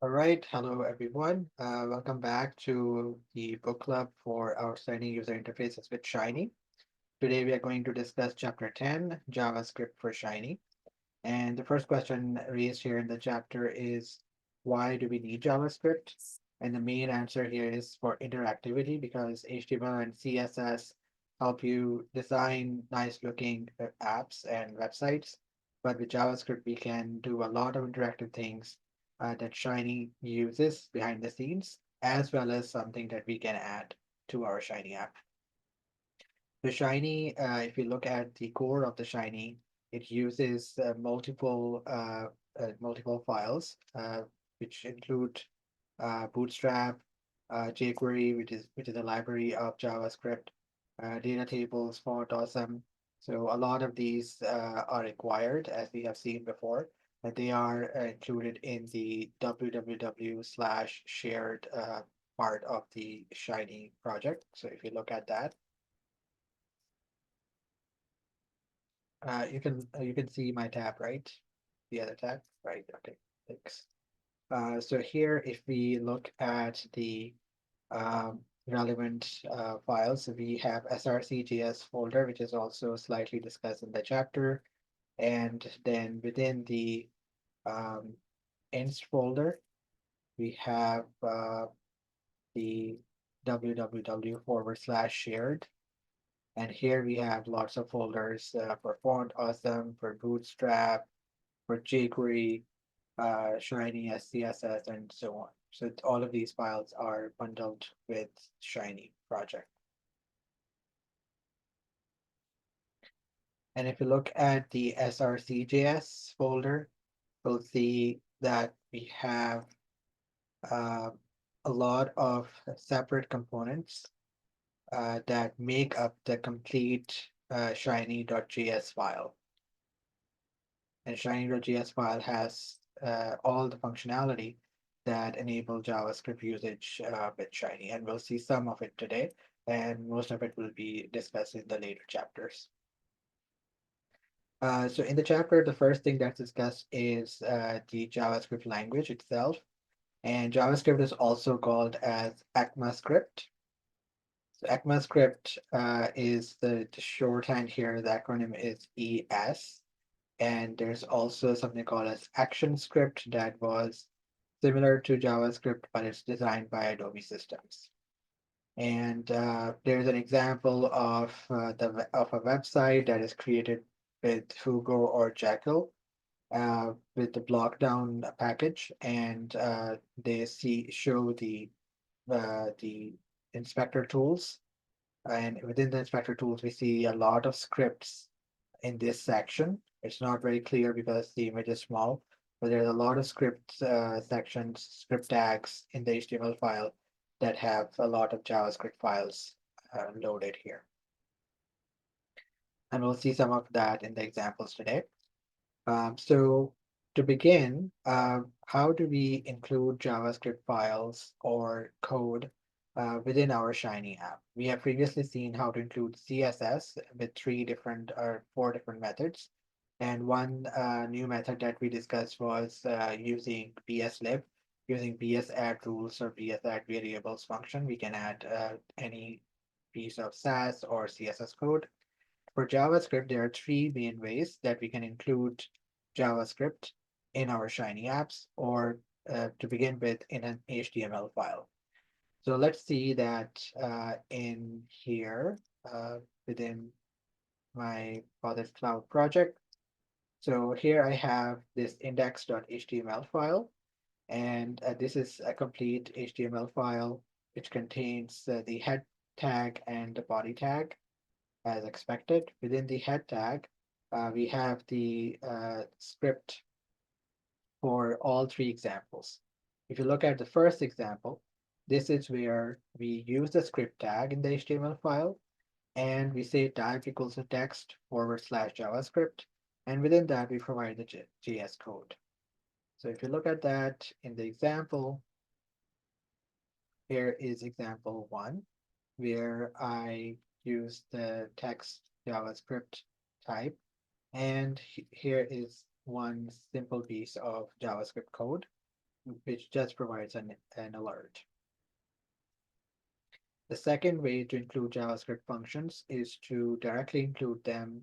All right, hello everyone. Welcome back to the book club for Outstanding User Interfaces with Shiny. Today we are going to discuss Chapter 10, JavaScript for Shiny. And the first question raised here in the chapter is, why do we need JavaScript? And the main answer here is for interactivity because HTML and CSS help you design nice looking apps and websites. But with JavaScript, we can do a lot of interactive things that Shiny uses behind the scenes, as well as something that we can add to our Shiny app. The Shiny, if you look at the core of the Shiny, it uses multiple files, which include Bootstrap, jQuery, which is a library of JavaScript, data tables, font awesome. So a lot of these are required, as we have seen before, but they are included in the www/shared part of the Shiny project. So if you look at that, you can see my tab, right? The other tab, right? Okay, thanks. So here, if we look at the relevant files, we have src.js folder, which is also slightly discussed in the chapter, and then within the um, inst folder, we have the www/shared. And here we have lots of folders for Font Awesome, for Bootstrap, for jQuery, Shiny as CSS, and so on. So all of these files are bundled with Shiny project. And if you look at the src.js folder, we'll see that we have uh, a lot of separate components that make up the complete shiny.js file. And shiny.js file has all the functionality that enable JavaScript usage with Shiny. And we'll see some of it today, and most of it will be discussed in the later chapters. So in the chapter, the first thing that's discussed is the JavaScript language itself. And JavaScript is also called as ECMAScript. So ECMAScript is the shorthand here. The acronym is ES. And there's also something called as ActionScript that was similar to JavaScript, but it's designed by Adobe Systems. And there's an example of a website that is created with Hugo or Jekyll with the blockdown package, and they show the inspector tools. And within the inspector tools, we see a lot of scripts in this section. It's not very clear because the image is small, but there's a lot of script sections, script tags in the HTML file that have a lot of JavaScript files loaded here. And we'll see some of that in the examples today. So to begin, how do we include JavaScript files or code within our Shiny app? We have previously seen how to include CSS with four different methods. And one new method that we discussed was using bslib, using bs add rules or bs add variables function. We can add any piece of Sass or CSS code. For JavaScript, there are three main ways that we can include JavaScript in our Shiny apps, or to begin with, in an HTML file. So let's see that in here within my Project Cloud project. So here I have this index.html file, and this is a complete HTML file which contains the head tag and the body tag. As expected, within the head tag, we have the script for all three examples. If you look at the first example, this is where we use the script tag in the HTML file, and we say type equals to text /JavaScript, and within that we provide the JS code. So if you look at that in the example, here is example one, where I use the text JavaScript type. And here is one simple piece of JavaScript code. which just provides an alert. The second way to include JavaScript functions is to directly include them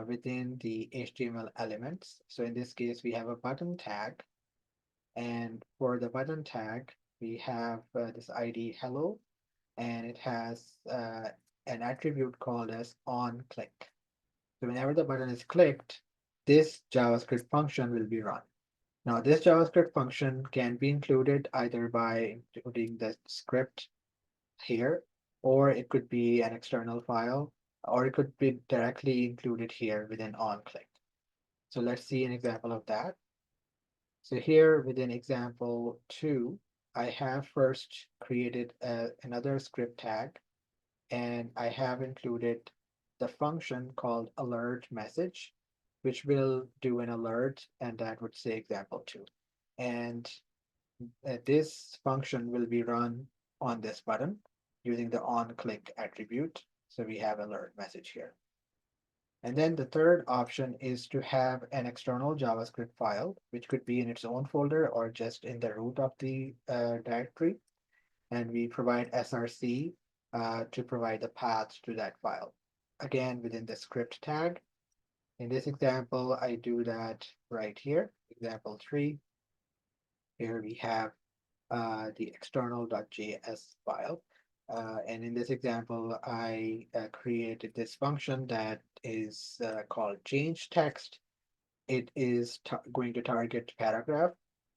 within the HTML elements. So in this case, we have a button tag, and for the button tag, we have this ID hello, and it has an attribute called as onClick. So whenever the button is clicked, this JavaScript function will be run. Now, this JavaScript function can be included either by including the script here, or it could be an external file, or it could be directly included here within onClick. So let's see an example of that. So here within example 2, I have first created another script tag, and I have included the function called alert message, which will do an alert, and that would say example 2. And this function will be run on this button using the onClick attribute. So we have alert message here. And then the third option is to have an external JavaScript file, which could be in its own folder or just in the root of the directory. And we provide src to provide the path to that file. Again, within the script tag. In this example, I do that right here, example 3. Here we have the external.js file. And in this example, I created this function that is called change text. It is going to target paragraph.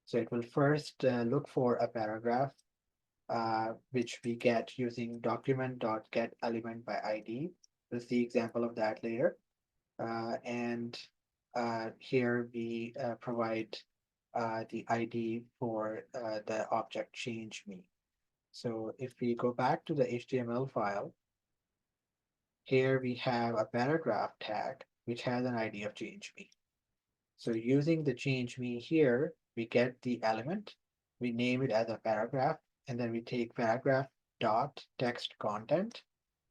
So it will first look for a paragraph, which we get using document.getElement by ID. We'll see example of that later. And here we provide the ID for the object change me. So if we go back to the HTML file, here we have a paragraph tag, which has an ID of change me. So using the change me here, we get the element, we name it as a paragraph, and then we take paragraph dot text content,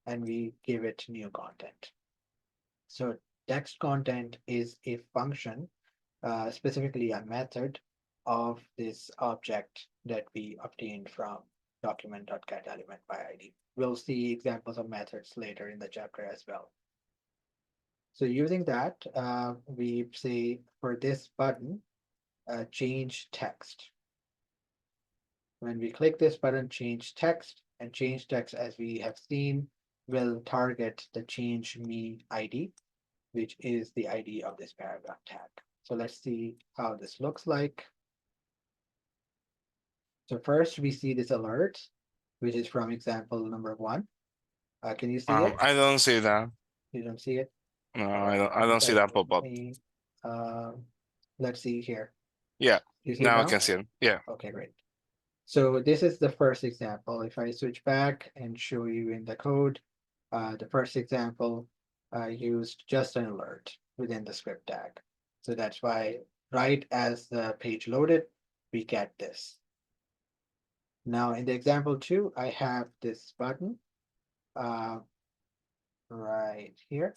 and we give it new content. So text content is a function, specifically a method of this object that we obtained from document.getElement by ID. We'll see examples of methods later in the chapter as well. So using that, we say for this button, change text. When we click this button, change text, and change text, as we have seen, will target the change me ID, which is the ID of this paragraph tag. So let's see how this looks like. So first we see this alert, which is from example number 1. Can you see it? I don't see that. You don't see it? No, I don't see that pop up. Let's see here. Yeah, You see it now I now? can see it. Yeah. Okay, great. So this is the first example. If I switch back and show you in the code, the first example used just an alert within the script tag. So that's why right as the page loaded, we get this. Now in the example 2, I have this button right here.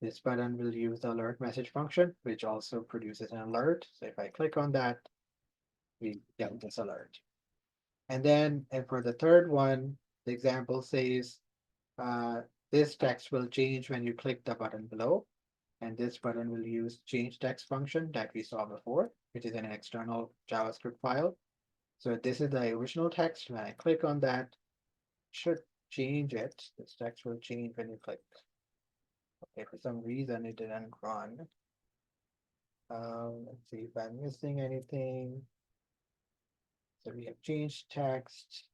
This button will use the alert message function, which also produces an alert. So if I click on that, we get this alert. And then for the third one, the example says this text will change when you click the button below. And this button will use change text function that we saw before, which is in an external JavaScript file. So this is the original text. When I click on that, it should change it. This text will change when you click. Okay, for some reason it didn't run. Let's see if I'm missing anything. So we have changed text.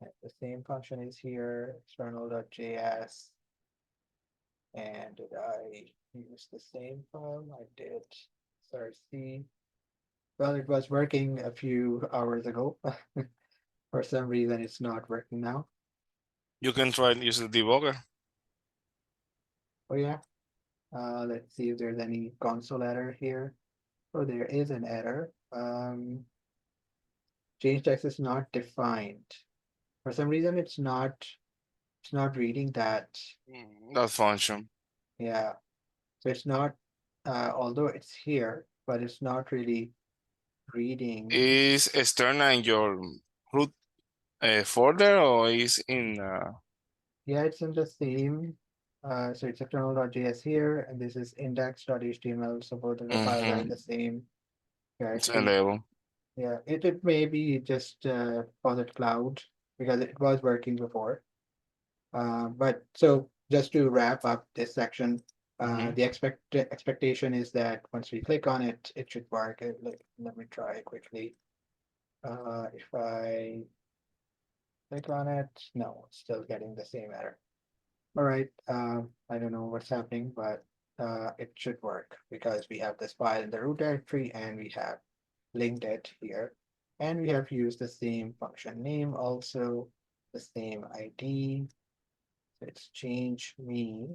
The same function is here, external.js. And did I use the same file? I did. src. Well, it was working a few hours ago. For some reason, it's not working now. You can try and use the debugger. Oh yeah. Let's see if there's any console error here. Oh, there is an error. Change text is not defined. For some reason, it's not reading that. That function. Yeah. So it's not, although it's here, but it's not really reading. Is external in your root folder or is in Yeah, it's in the same. So it's external.js here, and this is index.html. So both of the files are in the same it's in directory. level? Yeah, it may be just Posit Cloud because it was working before. But so just to wrap up this section, the expectation is that once we click on it, it should work. Let me try quickly. If I click on it, no, it's still getting the same error. All right, I don't know what's happening, but it should work because we have this file in the root directory and we have linked it here. And we have used the same function name also, the same ID. So it's change me.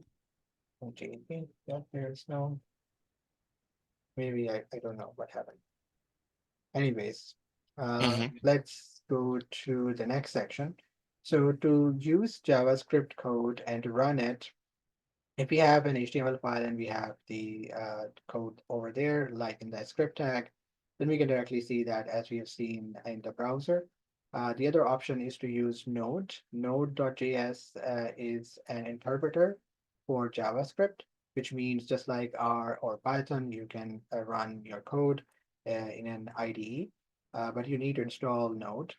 Change me. Yeah, there's no, maybe I don't know what happened. Anyways, let's go to the next section. So to use JavaScript code and to run it, if we have an HTML file and we have the code over there, like in the script tag, then we can directly see that as we have seen in the browser. The other option is to use Node. Node.js is an interpreter for JavaScript, which means just like R or Python, you can run your code in an IDE, but you need to install Node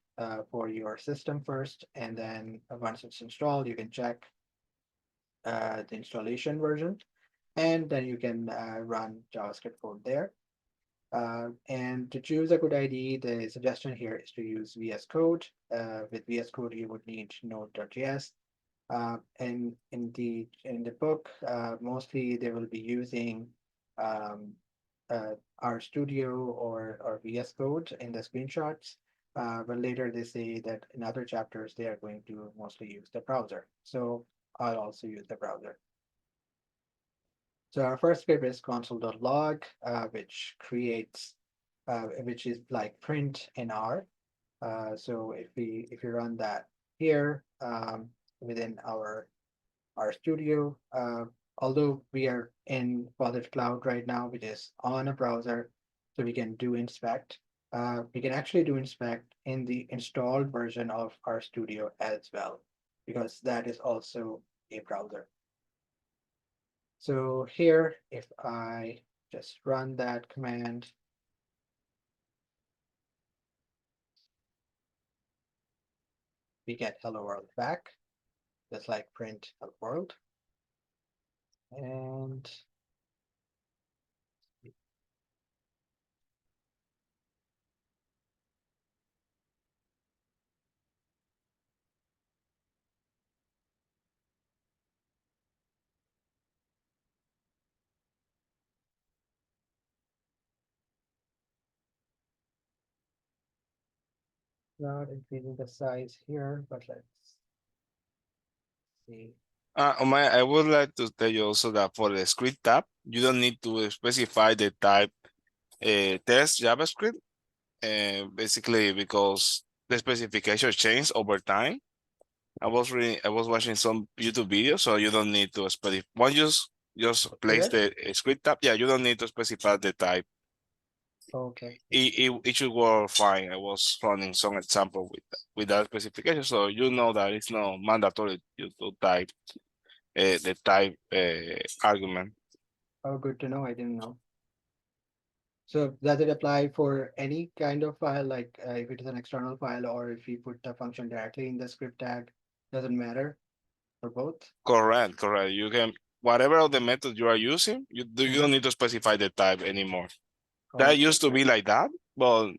for your system first, and then once it's installed, you can check the installation version, and then you can run JavaScript code there. And to choose a good IDE, the suggestion here is to use VS Code. With VS Code, you would need Node.js. And in the book, mostly they will be using um, RStudio or VS Code in the screenshots. But later they say that in other chapters they are going to mostly use the browser. So I'll also use the browser. So our first script is console.log, which is like print in R. So if we run that here within our studio, although we are in Posit Cloud right now, which is on a browser, so we can do inspect. We can actually do inspect in the installed version of our studio as well, because that is also a browser. So here, if I just run that command, we get hello world back, just like print hello world. And not increasing the size here, but let's see. Omar, I would like to tell you also that for the script tab, you don't need to specify the type test JavaScript, basically because the specification changed over time. I was watching some YouTube videos, so you don't need to specify. Once you just Did place it? the script tab, yeah, you don't need to specify the type. Okay. It should work fine. I was running some example with that specification, so you know that it's not mandatory you to type the type argument. Oh, good to know. I didn't know. So does it apply for any kind of file, like if it is an external file or if we put the function directly in the script tag, doesn't matter for both? Correct, correct. You can whatever of the method you are using, you Mhm. don't need to specify the type anymore. That Okay, used to be great. like that, but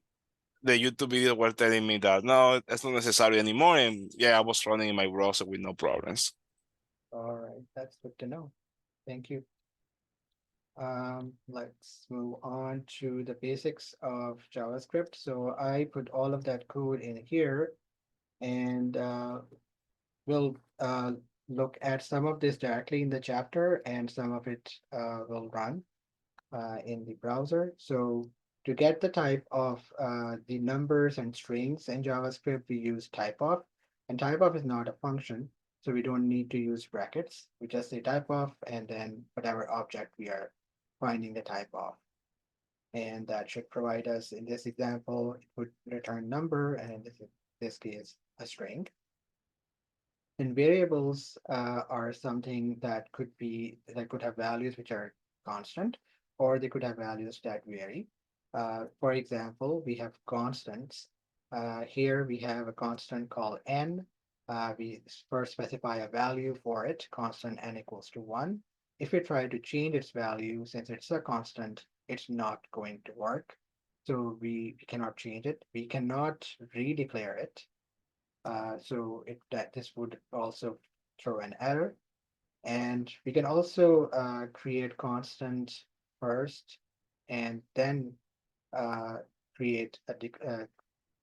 the YouTube video were telling me that no, that's not necessary anymore. And yeah, I was running in my browser with no problems. All right, that's good to know. Thank you. Let's move on to the basics of JavaScript. So I put all of that code in here, and we'll look at some of this directly in the chapter, and some of it will run in the browser. So to get the type of the numbers and strings in JavaScript, we use typeof, and typeof is not a function, so we don't need to use brackets. We just say typeof and then whatever object we are finding the type of. And that should provide us, in this example, it would return number, and in this case, a string. And variables are something that could have values which are constant, or they could have values that vary. For example, we have constants. Here we have a constant called n. We first specify a value for it, constant n equals to 1. If we try to change its value, since it's a constant, it's not going to work. So we cannot change it. We cannot redeclare it. So that this would also throw an error. And we can also create constant first and then uh, create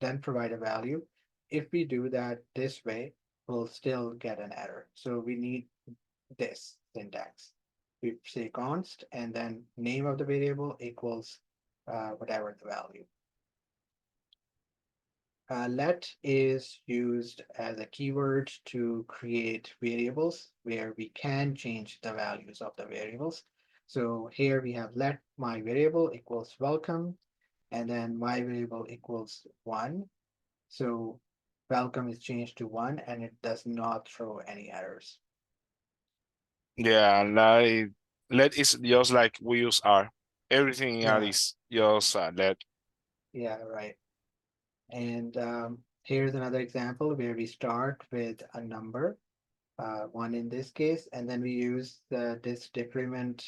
then provide a value. If we do that this way, we'll still get an error. So we need this syntax. We say const and then name of the variable equals whatever the value. Let is used as a keyword to create variables where we can change the values of the variables. So here we have let my variable equals welcome, and then my variable equals 1. So welcome is changed to 1 and it does not throw any errors. Yeah, like let is just like we use R. Everything in R Yeah, is just let. yeah, right. And here's another example where we start with a number, 1 in this case, and then we use this decrement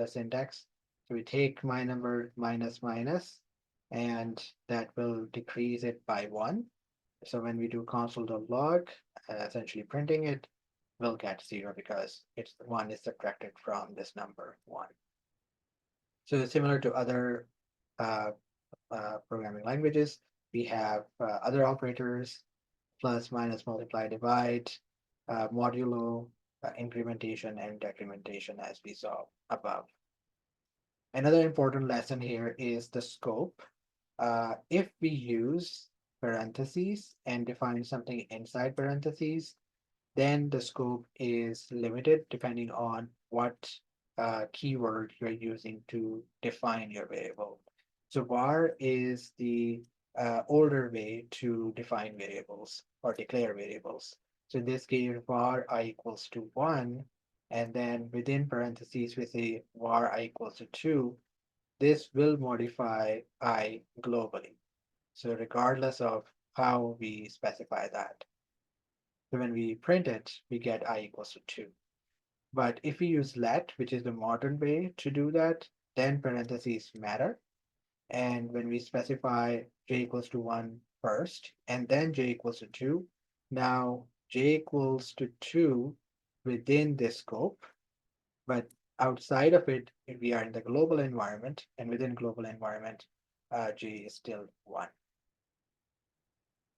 syntax. So we take my number minus minus, and that will decrease it by 1. So when we do console.log, essentially printing it, we'll get 0 because it's 1 is subtracted from this number 1. So similar to other uh, programming languages, we have other operators, plus, minus, multiply, divide, modulo, incrementation, and decrementation, as we saw above. Another important lesson here is the scope. If we use parentheses and define something inside parentheses, then the scope is limited depending on what keyword you're using to define your variable. So var is the older way to define variables or declare variables. So in this case, var I equals to 1, and then within parentheses we say var I equals to 2. This will modify I globally. So regardless of how we specify that. So when we print it, we get I equals to 2. But if we use let, which is the modern way to do that, then parentheses matter. And when we specify j equals to 1 first, and then j equals to 2, now j equals to 2 within this scope, but outside of it, if we are in the global environment, and within global environment, j is still 1.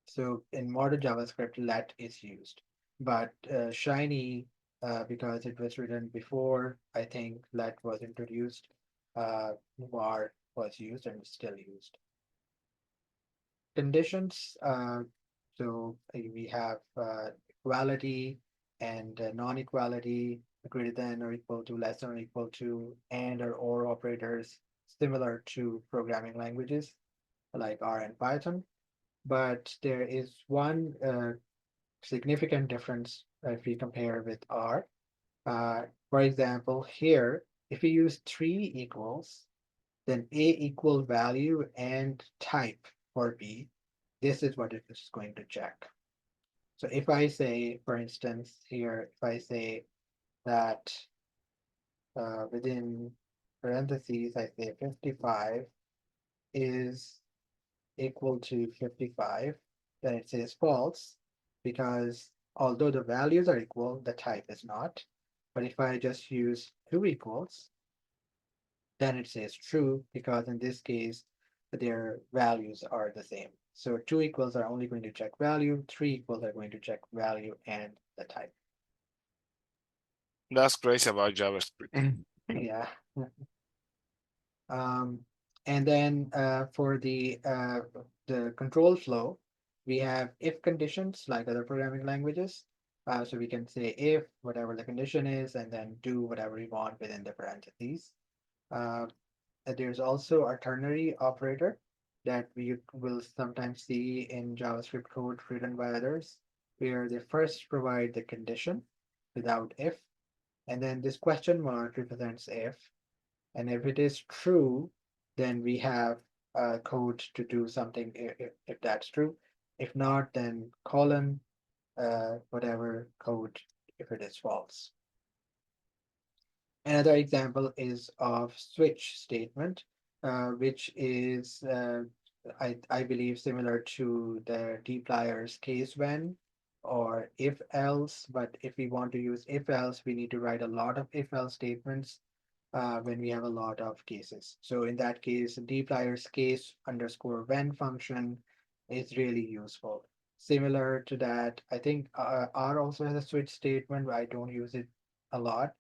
So in modern JavaScript, let is used, but Shiny, because it was written before, I think let was introduced, var was used and is still used. Conditions, so we have equality and non-equality, greater than or equal to, less than or equal to, and or operators, similar to programming languages like R and Python. But there is one significant difference if we compare with R. For example, here, if we use 3 equals, then A equal value and type for B, this is what it is going to check. So if I say, for instance, here, if I say that within parentheses, I say 55 is equal to 55, then it says false because although the values are equal, the type is not. But if I just use 2 equals, then it says true because in this case, their values are the same. So 2 equals are only going to check value, 3 equals are going to check value and the type. That's crazy about JavaScript. Yeah. Um, and then for the control flow, we have if conditions like other programming languages. So we can say if whatever the condition is, and then do whatever we want within the parentheses. Uh, There's also a ternary operator that we will sometimes see in JavaScript code written by others, where they first provide the condition without if, and then this question mark represents if, and if it is true, then we have code to do something if that's true. If not, then colon whatever code if it is false. Another example is of switch statement, which is, I believe, similar to the dplyer's case when or if else. But if we want to use if else, we need to write a lot of if else statements when we have a lot of cases. So in that case, dplyer's case underscore when function is really useful. Similar to that, I think R also has a switch statement, but I don't use it a lot.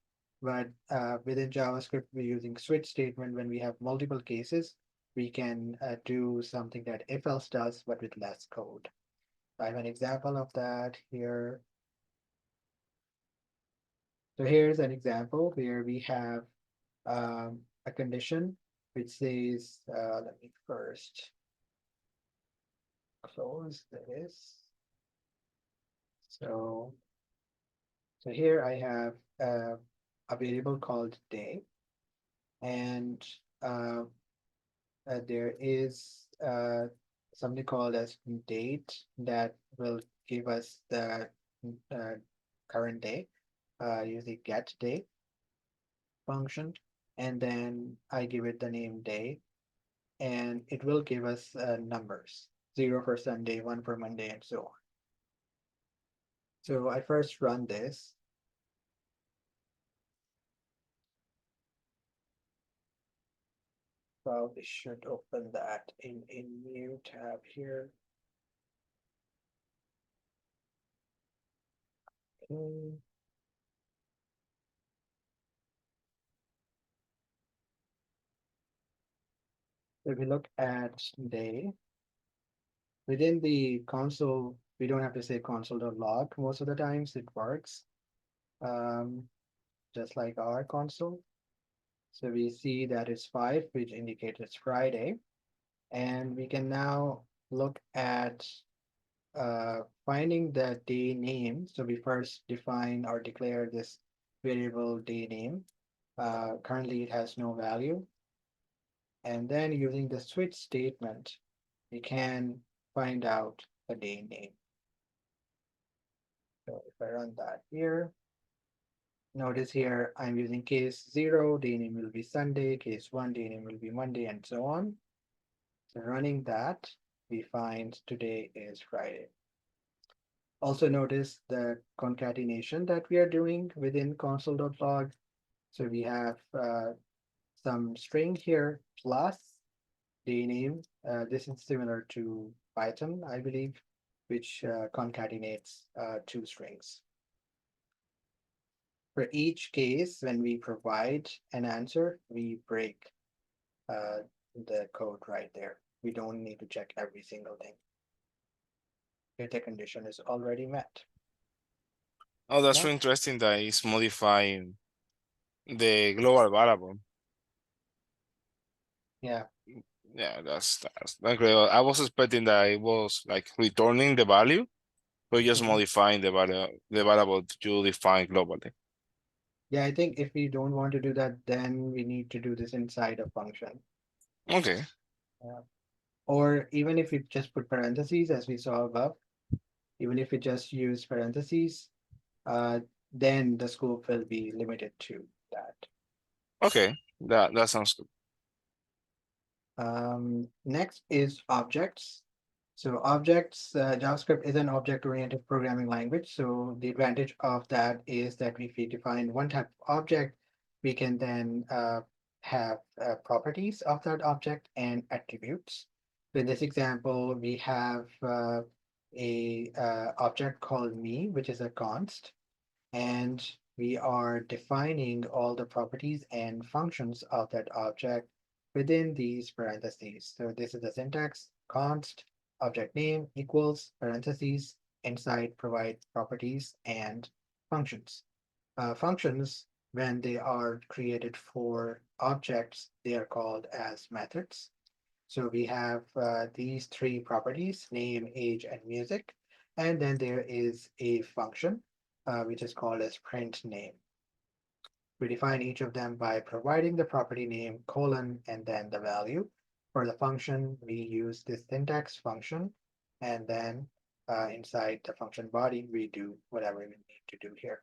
But within JavaScript, we're using switch statement when we have multiple cases. We can do something that if else does, but with less code. I have an example of that here. So here's an example where we have a condition which says, let me first close this. So, so here I have a variable called day, and uh, there is something called as date that will give us the uh, current day using get day function, and then I give it the name day, and it will give us numbers, 0 for Sunday, 1 for Monday, and so on. So I first run this. Probably should open that in a new tab here. Okay. If we look at day, within the console, we don't have to say console.log most of the times, it works. Um, just like our console. So we see that it's 5, which indicates it's Friday. And we can now look at finding the day name. So we first define or declare this variable day name. Currently it has no value. And then using the switch statement, we can find out the day name. So if I run that here, notice here I'm using case 0, day name will be Sunday, case 1, day name will be Monday, and so on. So running that, we find today is Friday. Also notice the concatenation that we are doing within console.log. So we have some string here plus day name. This is similar to Python, I believe, which concatenates two strings. For each case, when we provide an answer, we break the code right there. We don't need to check every single thing. If the condition is already met. Oh, that's Next, really interesting that it's modifying the global variable. yeah. Yeah, that's great. I was expecting that it was like returning the value, but just Mhm. modifying the variable you define globally. Yeah, I think if we don't want to do that, then we need to do this inside a function. Okay. Yeah. Or even if we just put parentheses, as we saw above, even if we just use parentheses, uh, then the scope will be limited to that. Okay. That sounds good. Next is objects. So objects, JavaScript is an object-oriented programming language. So the advantage of that is that if we define one type of object, we can then have properties of that object and attributes. So in this example, we have a object called me, which is a const, and we are defining all the properties and functions of that object within these parentheses. So this is the syntax: const object name equals parentheses inside provide properties and functions. Functions, when they are created for objects, they are called as methods. So we have these three properties, name, age, and music. And then there is a function, which is called as print name. We define each of them by providing the property name, colon, and then the value. For the function, we use this syntax function, and then inside the function body, we do whatever we need to do here.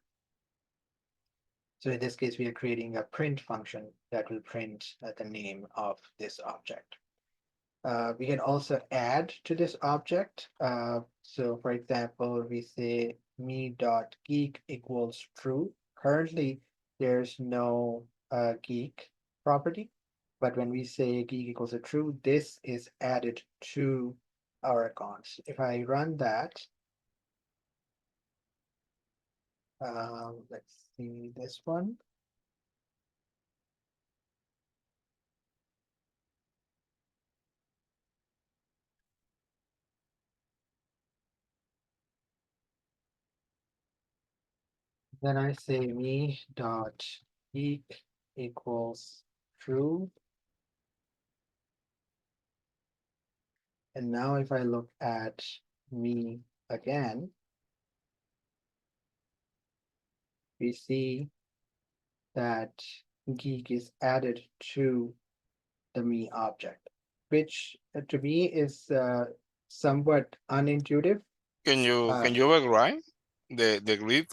So in this case, we are creating a print function that will print the name of this object. We can also add to this object. So for example, we say me.geek equals true. Currently, there's no geek property, but when we say geek equals to true, this is added to our accounts. If I run that, let's see this one. Then I say me.geek equals true. And now if I look at me again, we see that geek is added to the me object, which to me is somewhat unintuitive. Can you override the grid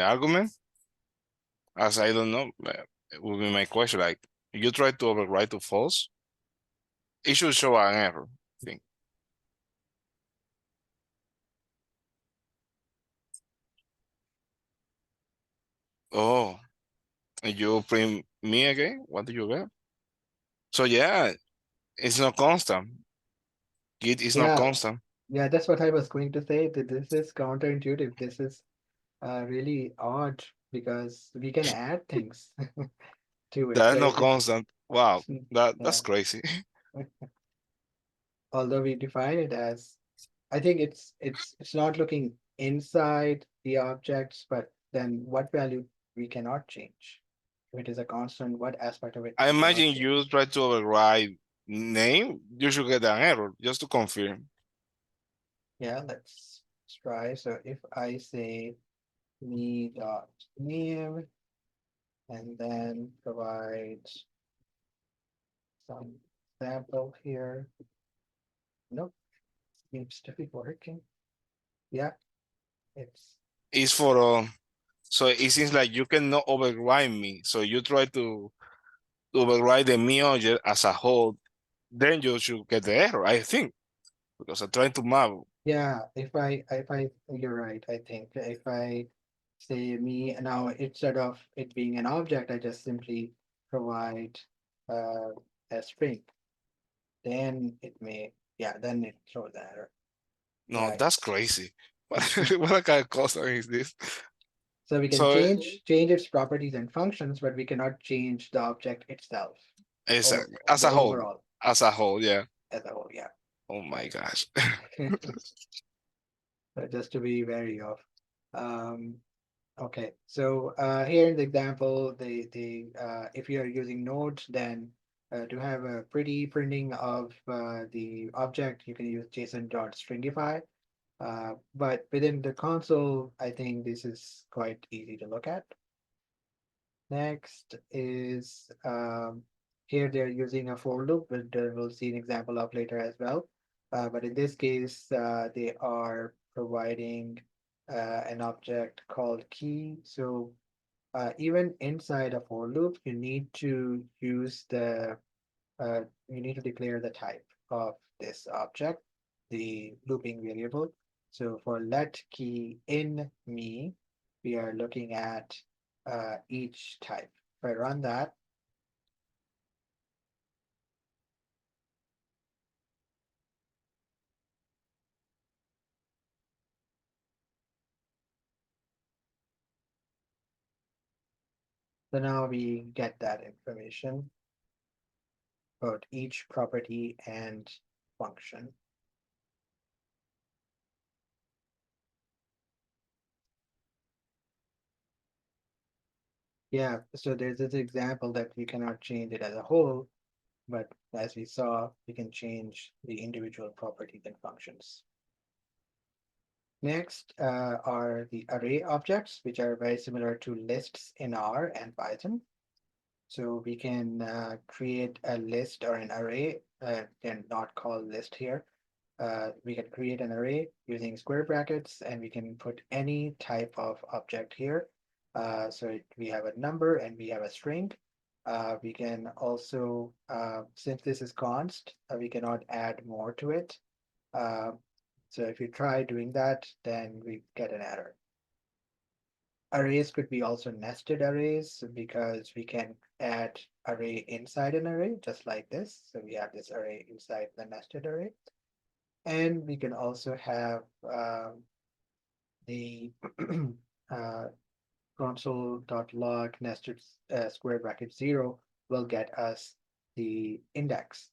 argument? As I don't know, would be my question. Like, you try to override to false, it should show an error. I think. Oh, and you print me again? What do you get? So yeah, it's not constant. Git is not Yeah, constant. yeah, that's what I was going to say, that this is counterintuitive. This is really odd because we can add things to it. So That's not constant. Wow, yeah, that's crazy. although we define it as, I think it's not looking inside the objects, but then what value we cannot change. If it is a constant, what aspect of it I we cannot imagine you change? try to override name, you should get an error just to confirm. Yeah, let's try. So if I say me dot name and then provide some sample here. Nope, seems to be working. Yeah, it's It's for so it seems like you cannot override me. So you try to override the me object as a whole, then you should get the error, I think, because I'm trying to map. yeah. If I you're right. I think if I say me now instead of it being an object, I just simply provide uh, a string. Then it may, yeah, then it throws the error. No, Right. that's crazy. What, what kind of custom is this? So we can So change its properties and functions, but we cannot change the object itself it's or as the a whole, overall yeah. as a whole. Yeah, Oh my right. gosh. So just to be wary of. Um, okay, so here in the example, the if you are using Node, then to have a pretty printing of the object, you can use JSON.stringify. But within the console, I think this is quite easy to look at. Next is here they're using a for loop, but we'll see an example of later as well. But in this case, they are providing an object called key. So even inside a for loop, you need to declare the type of this object, the looping variable. So for let key in me, we are looking at each type. If I run that, so now we get that information about each property and function. Yeah, so there's this example that we cannot change it as a whole, but as we saw, we can change the individual properties and functions. Next are the array objects, which are very similar to lists in R and Python. So we can create a list or an array, and not call list here. We can create an array using square brackets, and we can put any type of object here. We have a number and we have a string. We can also, since this is const, we cannot add more to it. Uh, so if you try doing that, then we get an error. Arrays could be also nested arrays because we can add array inside an array, just like this. So we have this array inside the nested array. And we can also have the uh, console.log nested square bracket 0 will get us the index.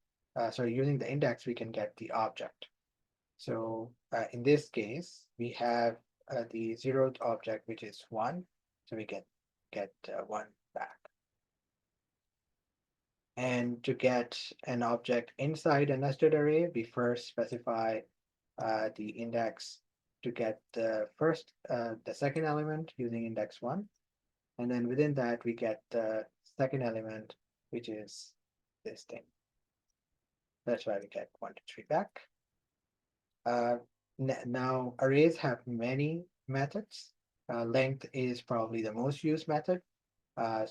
So using the index, we can get the object. So in this case, we have the zeroth object, which is 1. So we get 1 back. And to get an object inside a nested array, we first specify the index to get the second element using index 1. And then within that, we get the second element, which is this thing. That's why we get 1 to 3 back. Uh, Now, arrays have many methods. Length is probably the most used method.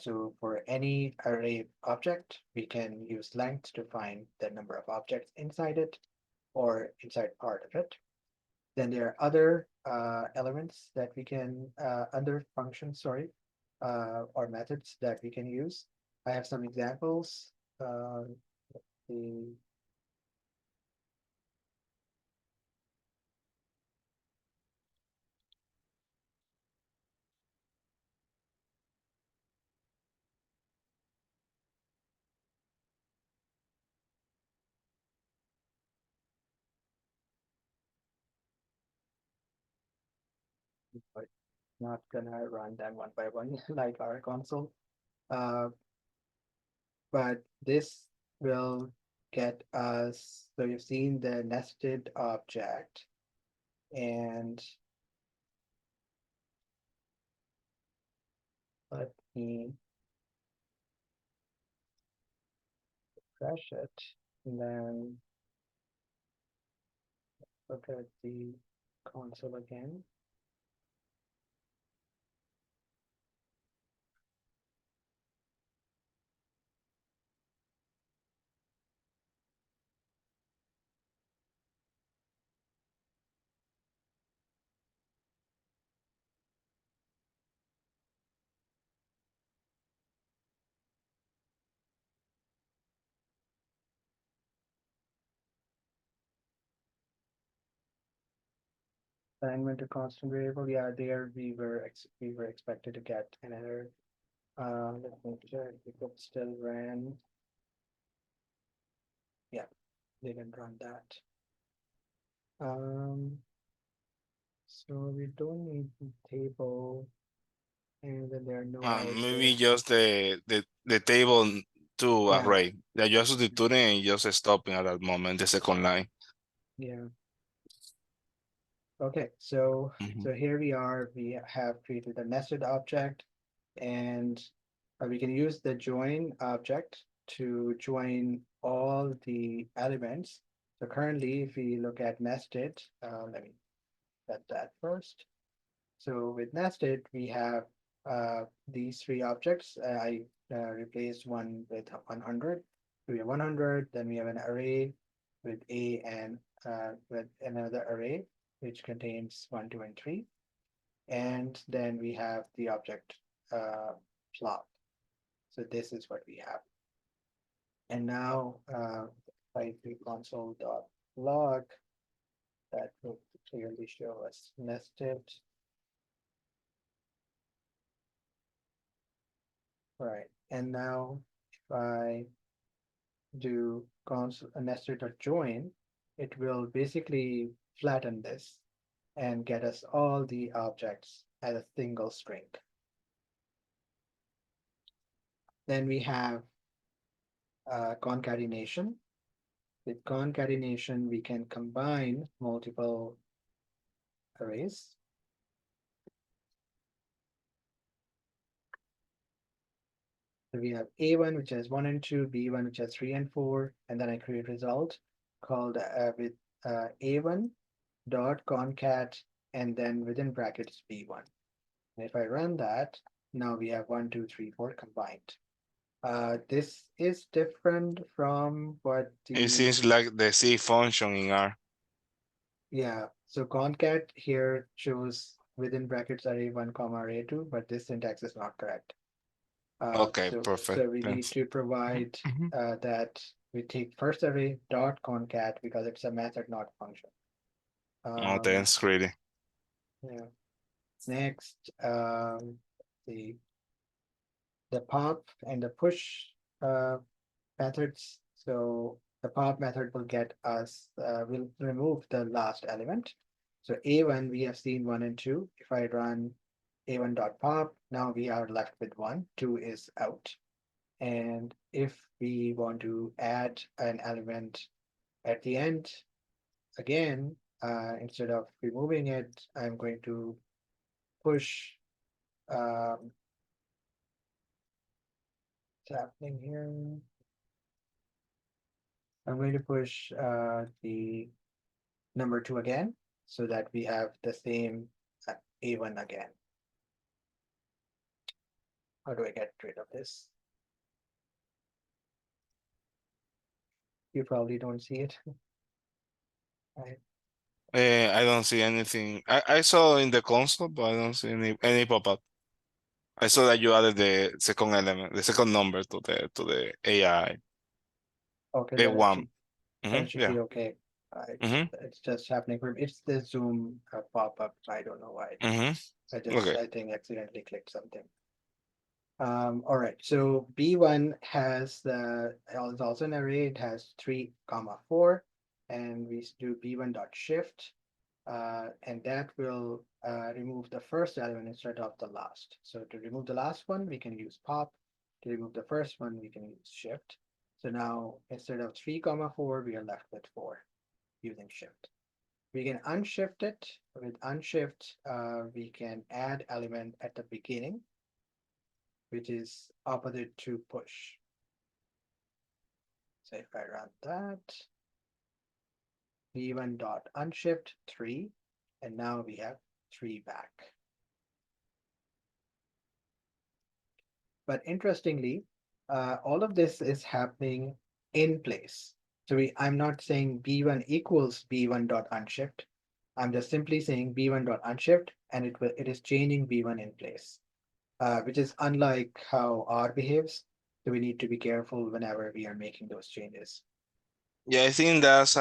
So for any array object, we can use length to find the number of objects inside it or inside part of it. Then there are other elements that we can, other functions, sorry, or methods that we can use. I have some examples. The but not gonna run them one by one like our console. Uh, but this will get us, so you've seen the nested object, and let me refresh it, and then look at the console again. Assignment to constant variable, yeah, there we were expected to get an error. Let me check if it still ran. Yeah, they didn't run that. Um, so we don't need the table, and then there are no else Maybe there. just the table to Yeah, array. That you're substituting and just stopping at that moment, the second line. yeah. Okay, so Mhm. here we are. We have created a nested object, and we can use the join object to join all the elements. So currently, if we look at nested, let me set that first. So with nested, we have these three objects. I replaced one with 100. So we have 100, then we have an array with A and with another array, which contains 1, 2, and 3. And then we have the object uh, plot. So this is what we have. And now if I do console.log, that will clearly show us nested. Right. And now if I do console nested.join, it will basically flatten this and get us all the objects as a single string. Then we have concatenation. With concatenation, we can combine multiple arrays. So we have A1, which has 1 and 2, B1, which has 3 and 4, and then I create result called with A1 dot concat, and then within brackets B1. And if I run that, now we have 1, 2, 3, 4 combined. This is different from what It the, seems like the C function in R. yeah, so concat here shows within brackets array1 comma array2, but this syntax is not correct. Okay, perfect. So we need Thanks. to provide Mhm. that we take first array dot concat because it's a method, not function. Oh, Um, thanks, really. yeah. Next, the the pop and the push uh, methods. So the pop method will get us will remove the last element. So A1 we have seen 1 and 2. If I run A1 dot pop, now we are left with 1. 2 is out. And if we want to add an element at the end, again, instead of removing it, I'm going to push, what's happening here? I'm going to push the number 2 again so that we have the same A1 again. How do I get rid of this? You probably don't see it. Right. I don't see anything. I saw in the console, but I don't see any pop-up. I saw that you added the second element, the second number to the AI. Okay, A1. then it should Yeah. be okay. Mm-hmm. It's just happening for it's the Zoom pop-up. I don't know why. Okay. I think accidentally clicked something. All right, so B1 has is also an array. It has 3 comma 4, and we do B1 dot shift, and that will remove the first element instead of the last. So to remove the last one, we can use pop. To remove the first one, we can use shift. So now instead of 3 comma 4, we are left with 4 using shift. We can unshift it. With unshift, we can add element at the beginning, which is opposite to push. So if I run that, v1 dot unshift 3, and now we have 3 back. But interestingly, all of this is happening in place. So I'm not saying b1 equals b1 dot unshift. I'm just simply saying b1 dot unshift, and it is changing b1 in place, which is unlike how R behaves. So we need to be careful whenever we are making those changes. Yeah, I think that's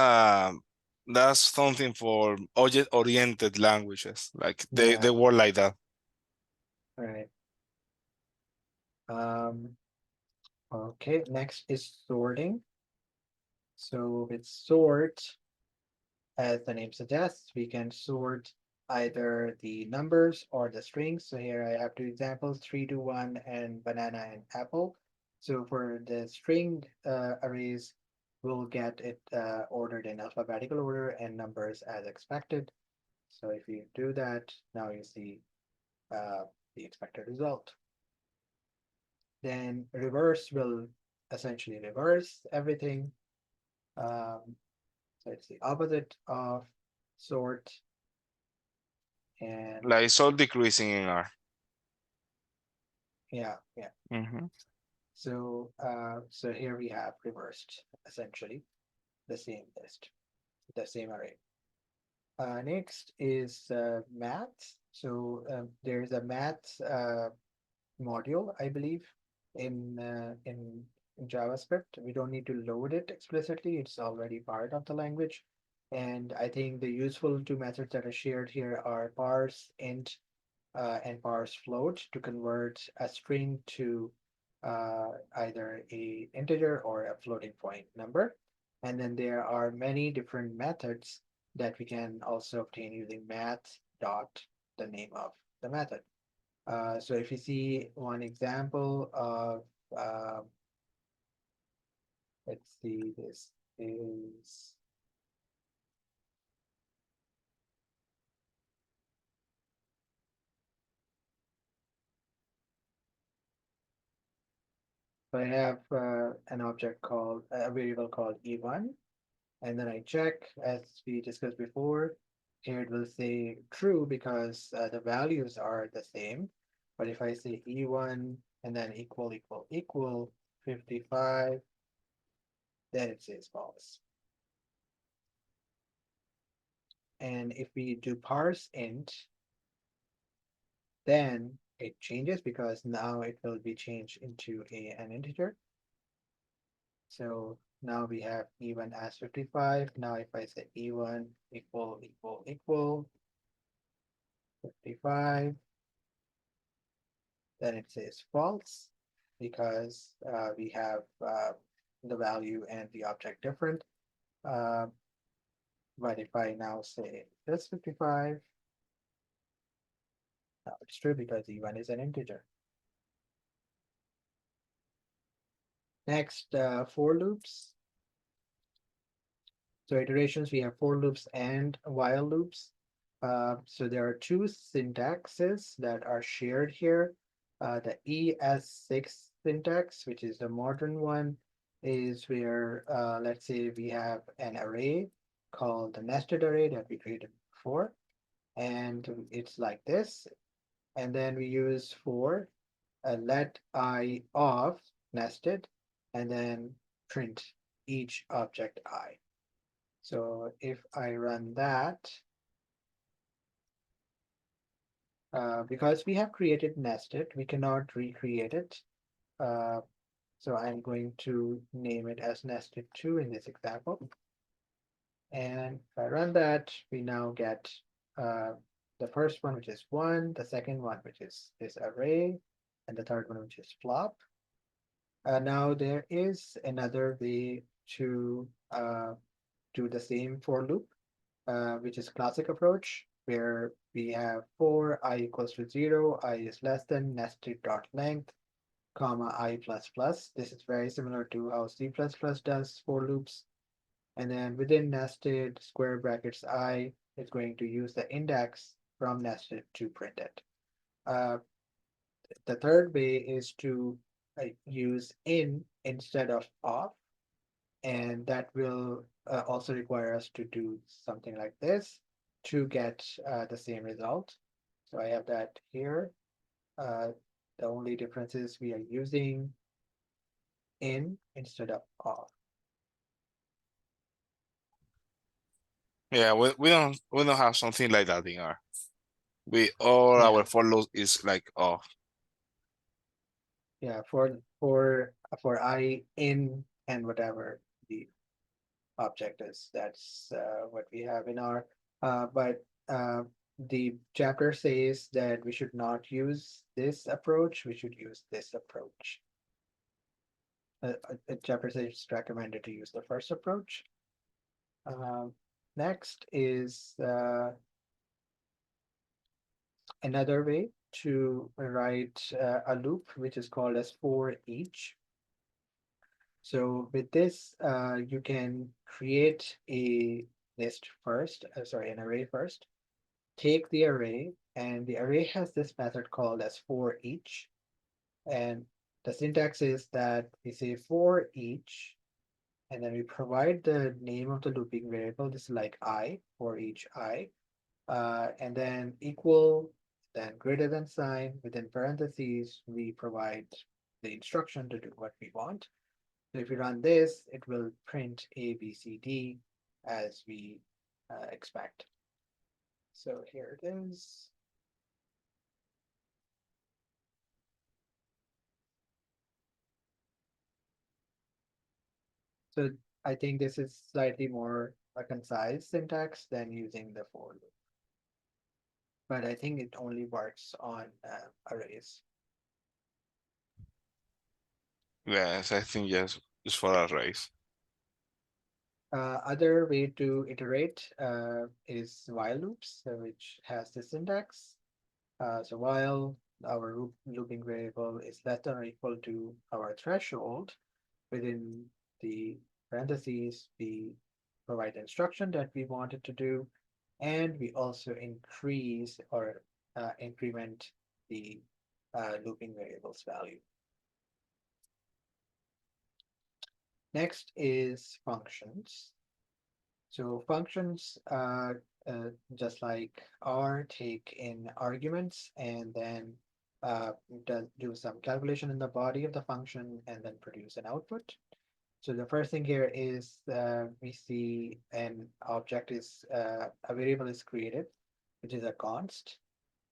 something for object-oriented languages. Like they Yeah, work like that. right. Um, okay, next is sorting. So with sort, as the name suggests, we can sort either the numbers or the strings. So here I have two examples, 3 to 1 and banana and apple. So for the string arrays, we'll get it ordered in alphabetical order and numbers as expected. So if you do that, now you see the expected result. Then reverse will essentially reverse everything. Um, so it's the opposite of sort, and Like it's all decreasing in R. yeah. Mm-hmm. So here we have reversed essentially the same list, the same array. Next is math. So there's a math module, I believe, in JavaScript. We don't need to load it explicitly; it's already part of the language. And I think the useful two methods that are shared here are parse int and parse float to convert a string to either a integer or a floating point number. And then there are many different methods that we can also obtain using math dot the name of the method. So if you see one example of let's see, this is so I have an object called a variable called e1, and then I check as we discussed before. Here it will say true because the values are the same. But if I say e1 and then equal 55, then it says false. And if we do parse int, then it changes because now it will be changed into an integer. So now we have e1 as 55. Now if I say e1 equal 55, then it says false because we have the value and the object different. Uh, but if I now say this 55, now it's true because e1 is an integer. Next, for loops. So iterations, we have for loops and while loops. So there are two syntaxes that are shared here. The ES6 syntax, which is the modern one, is where, let's say we have an array called the nested array that we created before. And it's like this. And then we use for let I of nested, and then print each object I. So if I run that, because we have created nested, we cannot recreate it. Uh, so I'm going to name it as nested2 in this example. And if I run that, we now get the first one, which is 1, the second one, which is this array, and the third one, which is flop. Now there is another way to do the same for loop, which is classic approach, where we have for I equals to 0, I is less than nested dot length, comma I plus plus. This is very similar to how C++ does for loops. And then within nested square brackets I is going to use the index from nested to print it. The third way is to use in instead of off, and that will also require us to do something like this to get the same result. So I have that here. The only difference is we are using in instead of off. Yeah, we don't have something like that in R. All Yeah, our for loop is like off. yeah. For I in and whatever the object is, that's what we have in our. But the chapter says that we should not use this approach. We should use this approach. Chapter says it's recommended to use the first approach. Next is another way to write a loop, which is called as for each. So with this, you can create a list first, sorry, an array first. Take the array, and the array has this method called as for each. And the syntax is that we say for each, and then we provide the name of the looping variable. This is like I, for each I, and then equal, then greater than sign. Within parentheses, we provide the instruction to do what we want. So if you run this, it will print A, B, C, D as we expect. So here it is. So I think this is slightly more a concise syntax than using the for loop. But I think it only works on arrays. Yes, I think yes, it's for arrays. Other way to iterate is while loops, which has the syntax. So while our looping variable is less than or equal to our threshold, within the parentheses, we provide the instruction that we wanted to do, and we also increase or increment the looping variable's value. Next is functions. So functions, just like R, take in arguments and then do some calculation in the body of the function and then produce an output. So the first thing here is we see an object is a variable is created, which is a const,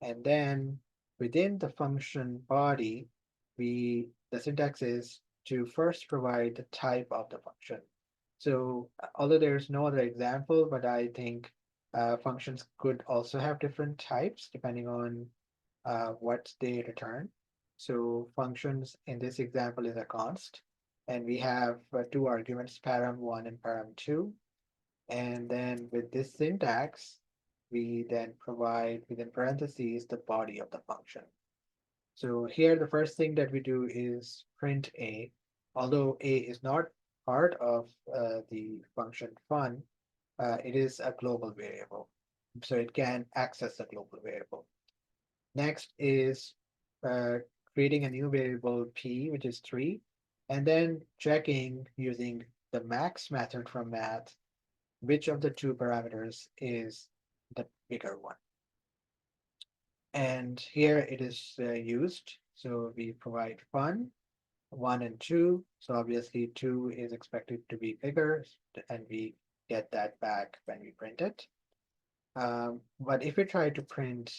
and then within the function body, the syntax is to first provide the type of the function. So although there's no other example, but I think functions could also have different types depending on what they return. So functions in this example is a const, and we have two arguments, param1 and param2. And then with this syntax, we then provide within parentheses the body of the function. So here the first thing that we do is print a, although a is not part of the function fun, it is a global variable. So it can access a global variable. Next is uh, creating a new variable p, which is 3, and then checking using the max method from math which of the two parameters is the bigger one. And here it is used. So we provide fun, 1 and 2. So obviously 2 is expected to be bigger, and we get that back when we print it. But if we try to print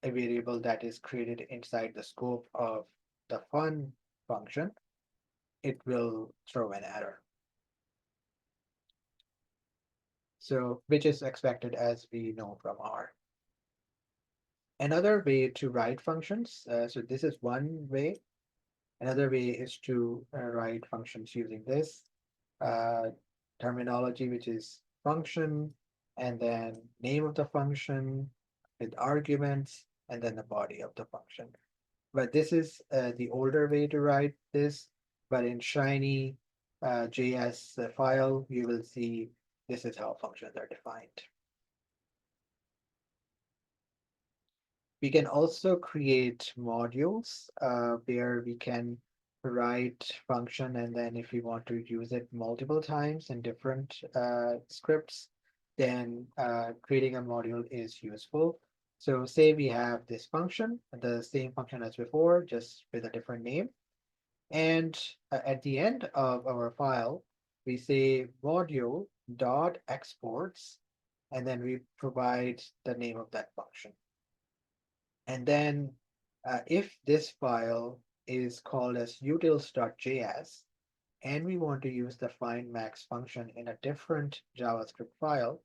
a variable that is created inside the scope of the fun function, it will throw an error. So which is expected as we know from R. Another way to write functions, so this is one way. Another way is to write functions using this uh, terminology, which is function, and then name of the function with arguments, and then the body of the function. But this is the older way to write this. But in Shiny JS file, you will see this is how functions are defined. We can also create modules where we can write function, and then if we want to use it multiple times in different scripts, then creating a module is useful. So say we have this function, the same function as before, just with a different name. And at the end of our file, we say module dot exports, and then we provide the name of that function. And then if this file is called as utils.js, and we want to use the find max function in a different JavaScript file,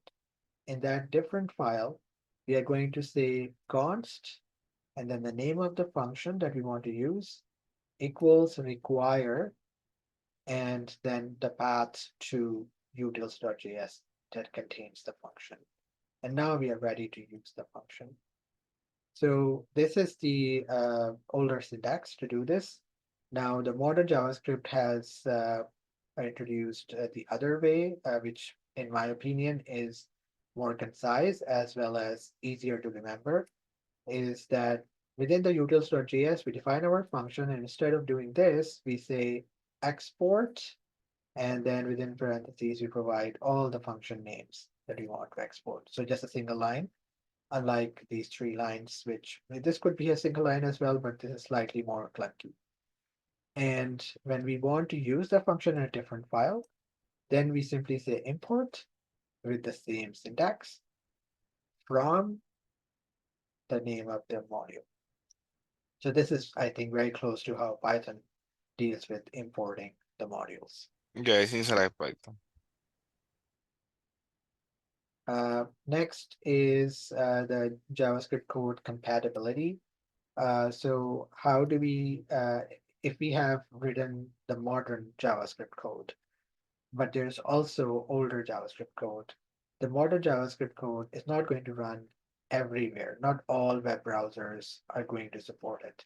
in that different file, we are going to say const, and then the name of the function that we want to use equals require, and then the path to utils.js that contains the function. And now we are ready to use the function. So this is the older syntax to do this. Now the modern JavaScript has introduced the other way, which in my opinion is more concise as well as easier to remember, is that within the utils.js, we define our function, and instead of doing this, we say export, and then within parentheses, we provide all the function names that we want to export. So just a single line, unlike these 3 lines, which this could be a single line as well, but this is slightly more clunky. And when we want to use the function in a different file, then we simply say import with the same syntax from the name of the module. So this is, I think, very close to how Python deals with importing the modules. Yeah, it seems like Python. Next is the JavaScript code compatibility. So how do we, if we have written the modern JavaScript code, but there's also older JavaScript code, the modern JavaScript code is not going to run everywhere. Not all web browsers are going to support it.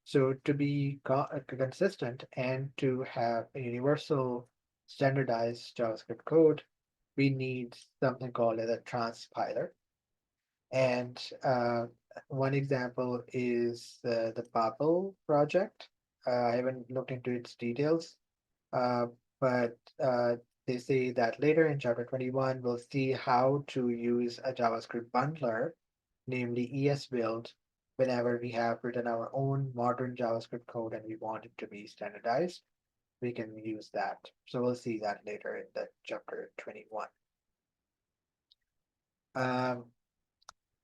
So to be consistent and to have a universal standardized JavaScript code, we need something called as a transpiler. And one example is the Babel project. I haven't looked into its details, uh, but they say that later in chapter 21, we'll see how to use a JavaScript bundler, namely ESBuild, whenever we have written our own modern JavaScript code and we want it to be standardized, we can use that. So we'll see that later in the chapter 21. Um,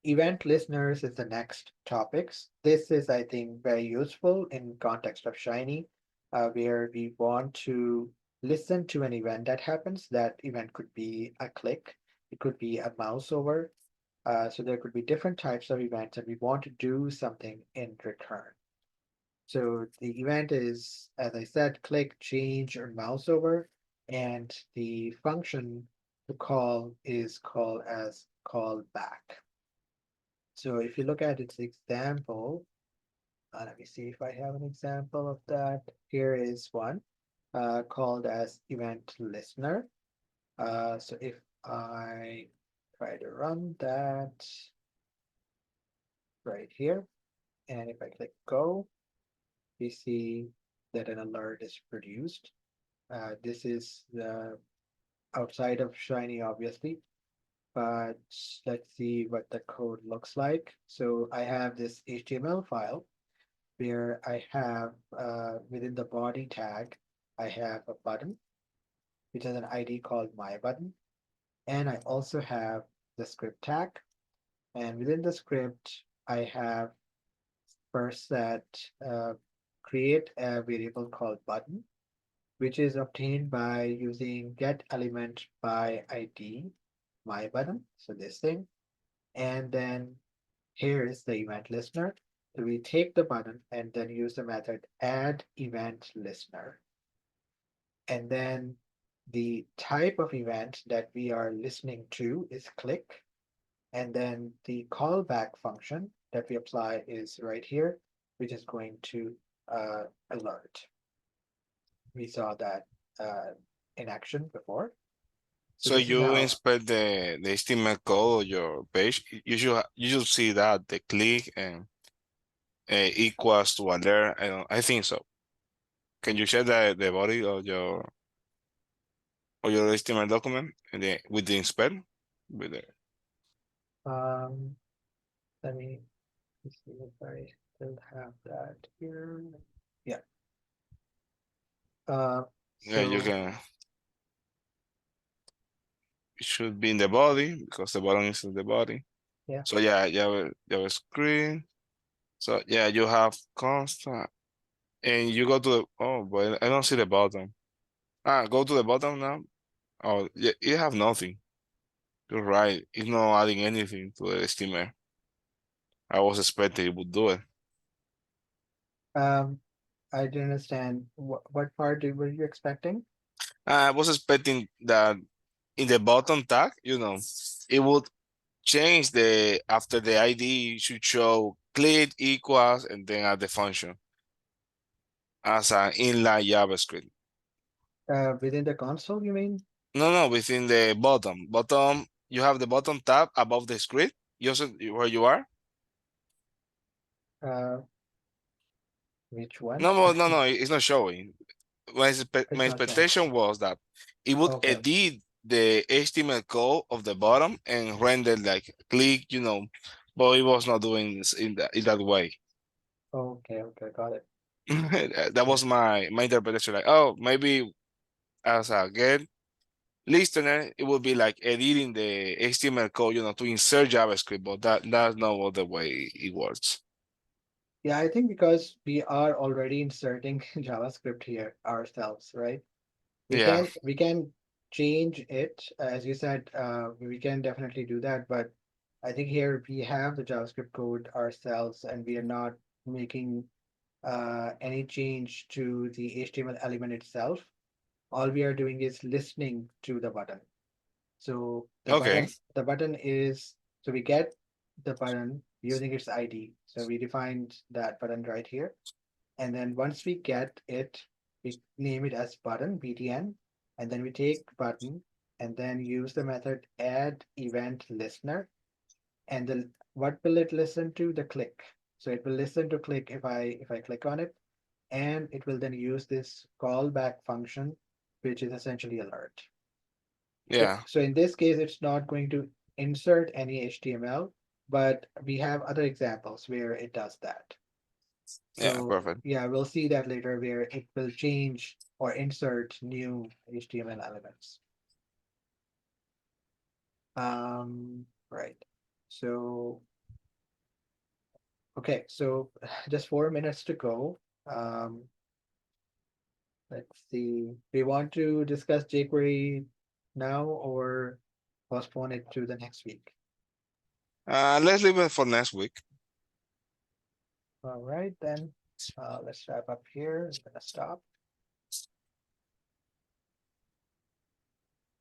Event listeners is the next topics. This is, I think, very useful in context of Shiny, where we want to listen to an event that happens. That event could be a click, it could be a mouse over. So there could be different types of events, and we want to do something in return. So the event is, as I said, click, change, or mouse over, and the function to call is called as callback. So if you look at its example, let me see if I have an example of that. Here is one called as event listener. So if I try to run that right here, and if I click go, we see that an alert is produced. This is the outside of Shiny, obviously, but let's see what the code looks like. So I have this HTML file where I have within the body tag, I have a button which has an ID called my button. And I also have the script tag. And within the script, I have first that create a variable called button, which is obtained by using get element by ID my button. So this thing. And then here is the event listener. So we take the button and then use the method add event listener. And then the type of event that we are listening to is click. And then the callback function that we apply is right here, which is going to alert. We saw that in action before. So So this is you how inspect the HTML code of your page. You should see that the click and equals to alert. I think so. Can you share the body of your HTML document and with the inspect with the um, let me see if I still have that here. Yeah. yeah, you So can, it should be in the body because the button is in the body. yeah. So yeah, you have a screen. So yeah, you have constant and you go to the, oh, but I don't see the bottom. Go to the bottom now. Oh, yeah, you have nothing. You're right. It's not adding anything to the HTML. I was expecting it would do it. Um, I didn't understand what part were you expecting? I was expecting that in the bottom tag, it would change the after the ID should show click equals and then add the function as an inline JavaScript. Within the console, you mean? No, no, within the bottom. Bottom, you have the bottom tab above the script. You see where you are? Uh, which one? No, no, no, no, it's not showing. My It's not showing. expectation was that it would Okay. edit the HTML code of the bottom and render like click, but it was not doing in that way. Okay. Okay. Got it. That Yeah. was my interpretation. Like, oh, maybe as a get listener, it would be like editing the HTML code, to insert JavaScript, but that's not what the way it works. Yeah. I think because we are already inserting JavaScript here ourselves, right? We Yeah. can we can change it, as you said. We can definitely do that, but I think here we have the JavaScript code ourselves, and we are not making any change to the HTML element itself. All we are doing is listening to the button. So Okay. the button is, so we get the button using its ID. So we defined that button right here. And then once we get it, we name it as button, btn, and then we take button and then use the method add event listener. And the what will it listen to? The click. So it will listen to click if I click on it, and it will then use this callback function, which is essentially alert. So, Yeah, so in this case, it's not going to insert any HTML, but we have other examples where it does that. yeah, So perfect. yeah, we'll see that later where it will change or insert new HTML elements. Right. So, okay, so just 4 minutes to go. Um, let's see. We want to discuss jQuery now or postpone it to the next week? Let's leave it for next week. All right, then let's wrap up here. I'm gonna stop.